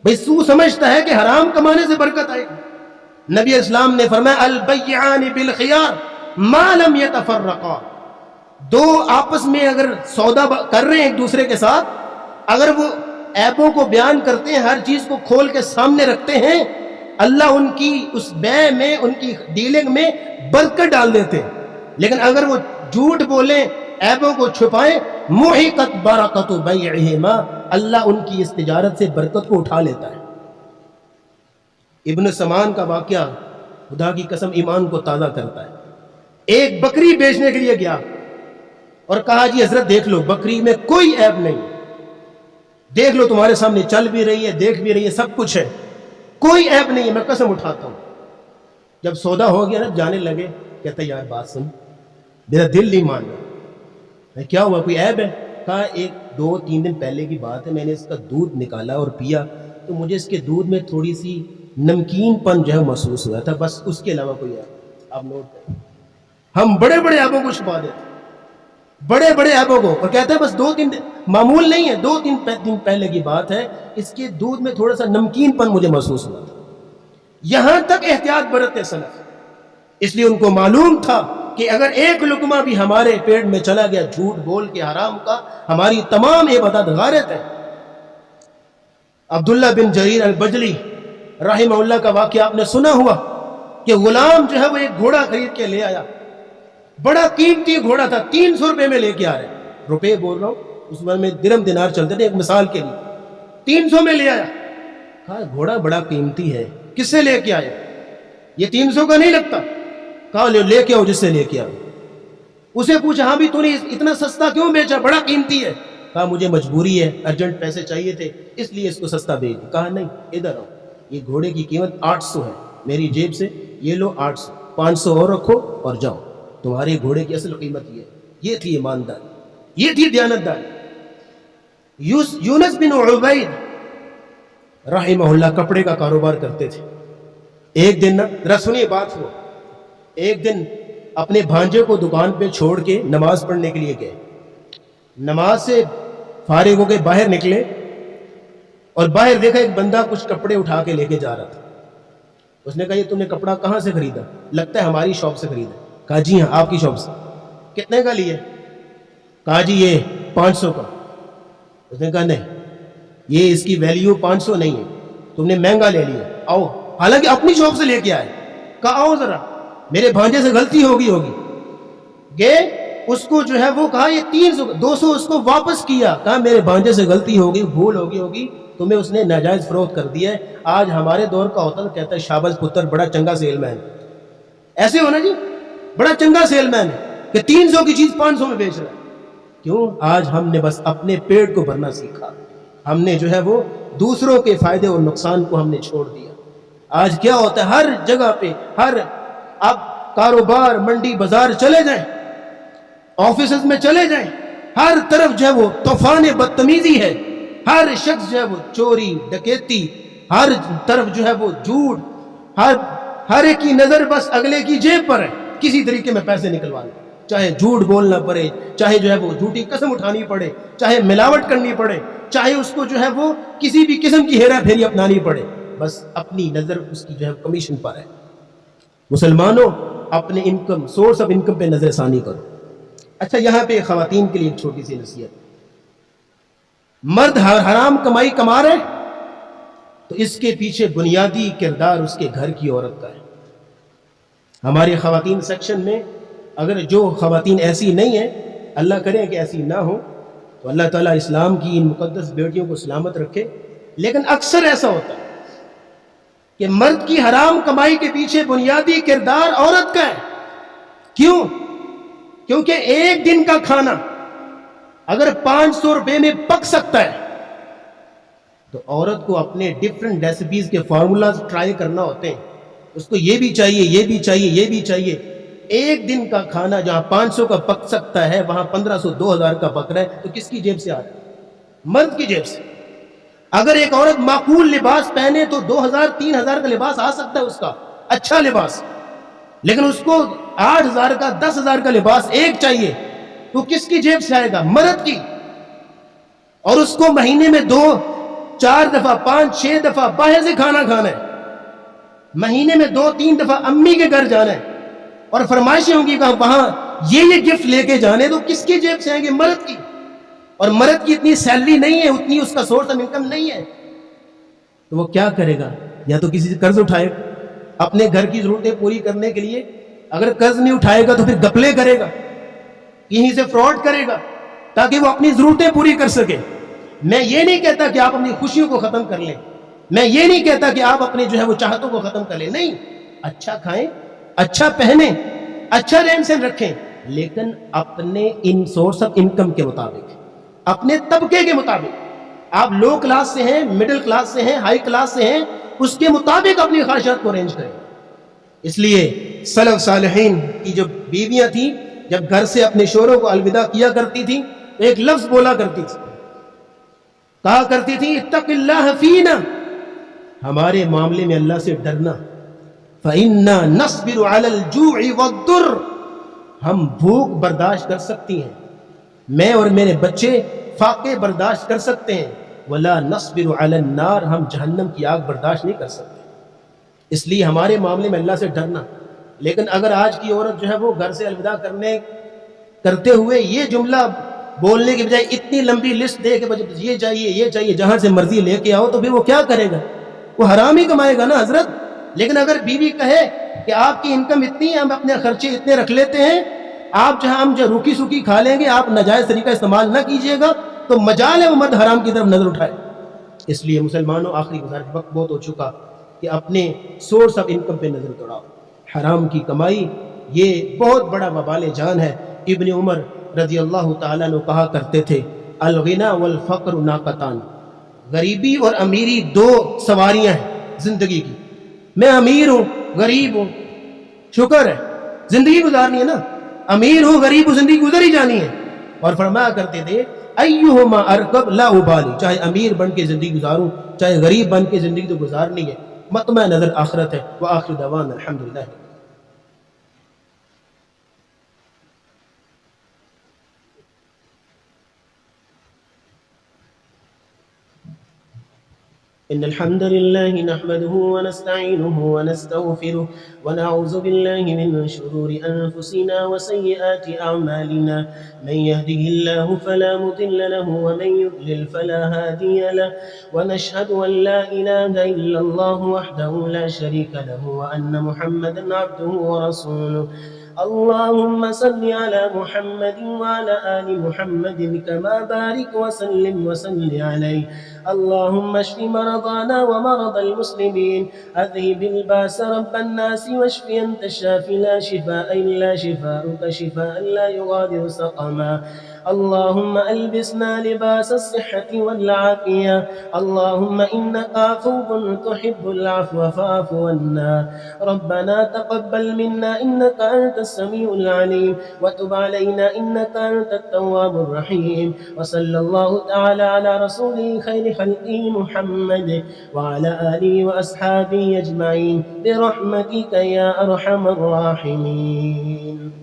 بھائی تو سمجھتا ہے کہ حرام کمانے سے برکت آئے گی۔ نبی اسلام نے فرمایا البیعان بالخیار ما لم یتفرقا، دو آپس میں اگر سودا کر رہے ہیں ایک دوسرے کے ساتھ، اگر وہ عیبوں کو بیان کرتے ہیں، ہر چیز کو کھول کے سامنے رکھتے ہیں، اللہ ان کی اس بے میں، ان کی ڈیلنگ میں برکت ڈال دیتے ہیں۔ لیکن اگر وہ جھوٹ بولیں، عیبوں کو چھپائیں، محقت برکت بیعہما، اللہ ان کی اس تجارت سے برکت کو اٹھا لیتا ہے۔ ابن سمان کا واقعہ خدا کی قسم ایمان کو تازہ کرتا ہے۔ ایک بکری بیچنے کے لیے گیا اور کہا جی حضرت دیکھ لو بکری میں کوئی عیب نہیں، دیکھ لو تمہارے سامنے چل بھی رہی ہے، دیکھ بھی رہی ہے، سب کچھ ہے، کوئی عیب نہیں ہے، میں قسم اٹھاتا ہوں۔ جب سودا ہو گیا نا جانے لگے، کہتا یار بات سن، میرا دل نہیں مان رہا، کیا ہوا کوئی عیب ہے؟ کہا 1-2-3 دن پہلے کی بات ہے، میں نے اس کا دودھ نکالا اور پیا تو مجھے اس کے دودھ میں تھوڑی سی نمکین پن جو ہے محسوس ہوا تھا، بس اس کے علاوہ کوئی عیب۔ آپ نوٹ کریں، ہم بڑے بڑے عیبوں کو چھپا دیتے، بڑے بڑے عیبوں کو، اور کہتے ہیں بس 2-3 دن، معمول نہیں ہے، 2-3 دن پہلے کی بات ہے، اس کے دودھ میں تھوڑا سا نمکین پن مجھے محسوس ہوا تھا۔ یہاں تک احتیاط برتتے سلف، اس لیے ان کو معلوم تھا کہ اگر ایک لقمہ بھی ہمارے پیٹ میں چلا گیا جھوٹ بول کے حرام کا، ہماری تمام عبادت غارت ہے۔ عبداللہ بن جریر البجلی رحمہ اللہ کا واقعہ آپ نے سنا ہوا کہ غلام جو ہے وہ ایک گھوڑا خرید کے لے آیا، بڑا قیمتی گھوڑا تھا، 300 روپے میں لے کے آ رہے، روپے بول رہا ہوں، اس میں درم دینار چلتے تھے ایک مثال کے لیے، 300 میں لے آیا۔ کہا گھوڑا بڑا قیمتی ہے، کس سے لے کے آئے؟ یہ 300 کا نہیں لگتا۔ کہا لے کے آؤ جس سے لے کے آؤ۔ اسے پوچھا ہاں بھی تو نے اتنا سستا کیوں بیچا، بڑا قیمتی ہے؟ کہا مجھے مجبوری ہے، ارجنٹ پیسے چاہیے تھے اس لیے اس کو سستا بیچ دیا۔ کہا نہیں ادھر آؤ، یہ گھوڑے کی قیمت 800 ہے، میری جیب سے یہ لو 800، 500 اور رکھو اور جاؤ، تمہارے گھوڑے کی اصل قیمت یہ ہے۔ یہ تھی ایمانداری، یہ تھی دیانتداری۔ یونس بن عبید رحمہ اللہ کپڑے کا کاروبار کرتے تھے۔ ایک دن ذرا سنیے بات ہو، ایک دن اپنے بھانجے کو دکان پہ چھوڑ کے نماز پڑھنے کے لیے گئے، نماز سے فارغ ہو کے باہر نکلے اور باہر دیکھا ایک بندہ کچھ کپڑے اٹھا کے لے کے جا رہا تھا۔ اس نے کہا یہ تم نے کپڑا کہاں سے خریدا؟ لگتا ہے ہماری شاپ سے خریدا۔ کہا جی ہاں آپ کی شاپ سے۔ کتنے کا لیے؟ کہا جی یہ 500 کا۔ اس نے کہا نہیں یہ اس کی ویلیو 500 نہیں ہے، تم نے مہنگا لے لیا، آؤ، حالانکہ اپنی شاپ سے لے کے آئے۔ کہا آؤ ذرا، میرے بھانجے سے غلطی ہوگی گئے اس کو جو ہے وہ کہا یہ 300 200 اس کو واپس کیا۔ کہا میرے بھانجے سے غلطی ہوگی، بھول ہوگی تمہیں اس نے ناجائز فروخت کر دیا ہے۔ آج ہمارے دور کا ہوتا کہتا ہے شاباش پتر بڑا چنگا سیل مین، ایسے ہونا جی بڑا چنگا سیل مین ہے کہ 300 کی چیز 500 میں بیچ رہا ہے۔ کیوں؟ آج ہم نے بس اپنے پیٹ کو بھرنا سیکھا، ہم نے جو ہے وہ دوسروں کے فائدے اور نقصان کو ہم نے چھوڑ دیا۔ آج کیا ہوتا ہے ہر جگہ پہ، ہر اب کاروبار منڈی بازار چلے جائیں، آفیسز میں چلے جائیں، ہر طرف جو ہے وہ طوفان بدتمیزی ہے، ہر شخص جو ہے وہ چوری ڈکیتی، ہر طرف جو ہے وہ جھوٹ، ہر ایک کی نظر بس اگلے کی جیب پر ہے، کسی طریقے میں پیسے نکلوانے، چاہے جھوٹ بولنا پڑے، چاہے جو ہے وہ جھوٹی قسم اٹھانی پڑے، چاہے ملاوٹ کرنی پڑے، چاہے اس کو جو ہے وہ کسی بھی قسم کی ہیرا پھیری اپنانی پڑے، بس اپنی نظر اس کی جو ہے کمیشن پر ہے۔ مسلمانوں اپنے انکم، سورس آف انکم پہ نظر ثانی کرو۔ اچھا یہاں پہ خواتین کے لیے ایک چھوٹی سی نصیحت، مرد حرام کمائی کما رہے تو اس کے پیچھے بنیادی کردار اس کے گھر کی عورت کا ہے۔ ہماری خواتین سیکشن میں اگر جو خواتین ایسی نہیں ہیں، اللہ کرے کہ ایسی نہ ہو، تو اللہ تعالیٰ اسلام کی ان مقدس بیٹیوں کو سلامت رکھے، لیکن اکثر ایسا ہوتا ہے کہ مرد کی حرام کمائی کے پیچھے بنیادی کردار عورت کا ہے۔ کیوں؟ کیونکہ ایک دن کا کھانا اگر 500 روپے میں پک سکتا ہے تو عورت کو اپنے ڈیفرنٹ ریسیپیز کے فارمولاز ٹرائی کرنا ہوتے ہیں، اس کو یہ بھی چاہیے، یہ بھی چاہیے، یہ بھی چاہیے۔ ایک دن کا کھانا جہاں 500 کا پک سکتا ہے وہاں 1500 2000 کا پک رہا ہے، تو کس کی جیب سے آ رہا ہے؟ مرد کی جیب سے۔ اگر ایک عورت معقول لباس پہنے تو 2000 3000 کا لباس آ سکتا ہے، اس کا اچھا لباس، لیکن اس کو 8000 کا 10000 کا لباس ایک چاہیے، تو کس کی جیب سے آئے گا؟ مرد کی۔ اور اس کو مہینے میں 2 4 دفعہ 5 6 دفعہ باہر سے کھانا کھانا ہے، مہینے میں 2 3 دفعہ امی کے گھر جانا ہے، اور فرمائشیں ہوں گی کہ وہاں یہ گفٹ لے کے جانے، تو کس کی جیب سے آئیں گے؟ مرد کی۔ اور مرد کی اتنی سیلری نہیں ہے، اتنی اس کا سورس آف انکم نہیں ہے، تو وہ کیا کرے گا؟ یا تو کسی سے قرض اٹھائے گا اپنے گھر کی ضرورتیں پوری کرنے کے لیے، اگر قرض نہیں اٹھائے گا تو پھر گپلے کرے گا، کہیں سے فراڈ کرے گا تاکہ وہ اپنی ضرورتیں پوری کر سکے۔ میں یہ نہیں کہتا کہ آپ اپنی خوشیوں کو ختم کر لیں، میں یہ نہیں کہتا کہ آپ اپنے جو ہے وہ چاہتوں کو ختم کر لیں، نہیں، اچھا کھائیں، اچھا پہنیں، اچھا رہن سہن رکھیں، لیکن اپنے ان سورس آف انکم کے مطابق، اپنے طبقے کے مطابق۔ آپ لو کلاس سے ہیں، مڈل کلاس سے ہیں، ہائی کلاس سے ہیں، اس کے مطابق اپنی خواہشات کو ارینج کریں۔ اس لیے سلف صالحین کی جو بیویاں تھیں جب گھر سے اپنے شوہروں کو الوداع کیا کرتی تھیں تو ایک لفظ بولا کرتی تھی، کہا کرتی تھی اتق اللہ فینا، ہمارے معاملے میں اللہ سے ڈرنا، فإنا نصبر علی الجوع والضر، ہم بھوک برداشت کر سکتی ہیں، میں اور میرے بچے فاقے برداشت کر سکتے ہیں، ولا نصبر علی النار، ہم جہنم کی آگ برداشت نہیں کر سکتے، اس لیے ہمارے معاملے میں اللہ سے ڈرنا۔ لیکن اگر آج کی عورت جو ہے وہ گھر سے الوداع کرتے ہوئے یہ جملہ بولنے کے بجائے اتنی لمبی لسٹ دے کہ یہ چاہیے یہ چاہیے، جہاں سے مرضی لے کے آؤ، تو پھر وہ کیا کرے گا؟ وہ حرام ہی کمائے گا نا حضرت۔ لیکن اگر بیوی کہے کہ آپ کی انکم اتنی ہے، ہم اپنے خرچے اتنے رکھ لیتے ہیں، آپ جہاں ہم جو روکی سوکی کھا لیں گے، آپ ناجائز طریقہ استعمال نہ کیجئے گا، تو مجال ہے وہ مرد حرام کی طرف نظر اٹھائے۔ اس لیے مسلمانوں، آخری گزارش، وقت بہت ہو چکا، کہ اپنے سورس آف انکم پہ نظر دوڑاؤ۔ حرام کی کمائی یہ بہت بڑا وبال جان ہے، ابن عمر رضی اللہ تعالیٰ عنہ کہا کرتے تھے الغنا والفقر ناقتان، غریبی اور امیری دو سواریاں ہیں زندگی کی. میں امیر ہوں غریب ہوں، شکر ہے زندگی گزارنی ہے نا، امیر ہوں غریب ہوں زندگی گزر ہی جانی ہے. اور فرمایا کرتے تھے ایہما ارکب لا ابالی، چاہے امیر بن کے زندگی گزاروں چاہے غریب بن کے زندگی تو گزارنی ہے، مطمع نظر آخرت ہے. وآخر دعوانا الحمدللہ. إن الحمد لله نحمده ونستعينه ونستغفره ونعوذ بالله من شرور أنفسنا وسيئات أعمالنا، من يهده الله فلا مضل له ومن يضلل فلا هادي له، ونشهد أن لا إله إلا الله وحده لا شريك له وأن محمدا عبده ورسوله. اللهم صل على محمد وعلى آل محمد كما بارك وسلم عليه. اللهم اشف مرضانا ومرضى المسلمين، اذهب الباس رب الناس واشف انت الشافي لا شفاء الا شفاؤك شفاء لا يغادر سقما. اللهم البسنا لباس الصحة والعافية. اللهم انك عفو تحب العفو فاعف عنا. ربنا تقبل منا انك انت السميع العليم وتب علينا انك انت التواب الرحيم. وصلى الله تعالى على رسوله خير خلقه محمد وعلى آله وأصحابه أجمعين برحمتك يا أرحم الراحمين.